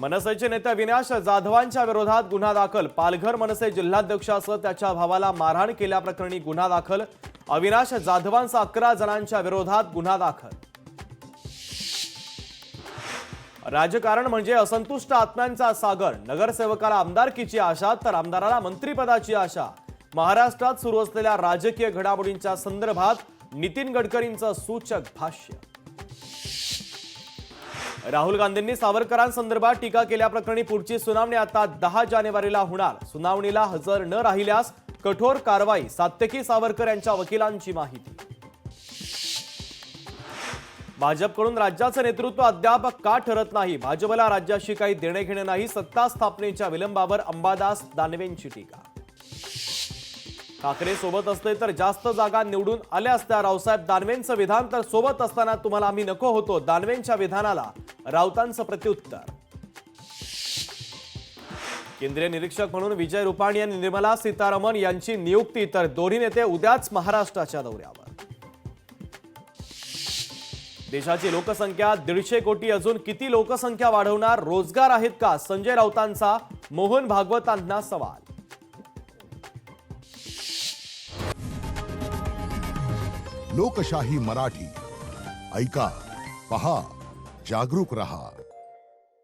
मनसेचे नेते अविनाश जाधवांच्या विरोधात गुन्हा दाखल। पालघर मनसे जिल्हाध्यक्षासह त्याच्या भावाला मारहाण केल्याप्रकरणी गुन्हा दाखल। अविनाश जाधवांचा 11 जणांच्या विरोधात गुन्हा दाखल। राजकारण म्हणजे असंतुष्ट आत्म्यांचा सागर। नगरसेवकाला आमदारकीची आशा तर आमदाराला मंत्रिपदाची आशा। महाराष्ट्रात सुरू असलेल्या राजकीय घडामोडींच्या संदर्भात नितीन गडकरींचं सूचक भाष्य। राहुल गांधींनी सावरकरांसंदर्भात टीका केल्याप्रकरणी पुढची सुनावणी आता 10 जानेवारीला होणार। सुनावणीला हजर न राहिल्यास कठोर कारवाई, सात्यकी सावरकर यांच्या वकिलांची माहिती। भाजपकडून राज्याचं नेतृत्व अद्याप का ठरत नाही? भाजपला राज्याशी काही देणे घेणे नाही। सत्ता स्थापनेच्या विलंबावर अंबादास दानवेंची टीका। ठाकरे सोबत असते तर जास्त जागा निवडून आल्या असत्या। रावसाहेब दानवेंचं विधान, तर सोबत असताना तुम्हाला आम्ही नको होतो। दानवेंच्या विधानाला राऊतांचं प्रत्युत्तर। केंद्रीय निरीक्षक म्हणून विजय रुपाणी आणि निर्मला सीतारामन यांची नियुक्ती, तर दोन्ही नेते उद्याच महाराष्ट्राच्या दौऱ्यावर। देशाची लोकसंख्या 150 कोटी, अजून किती लोकसंख्या वाढवणार? रोजगार आहेत का? संजय राऊतांचा मोहन भागवतांना सवाल। लोकशाही मराठी ऐका, पहा, जागरूक रहा।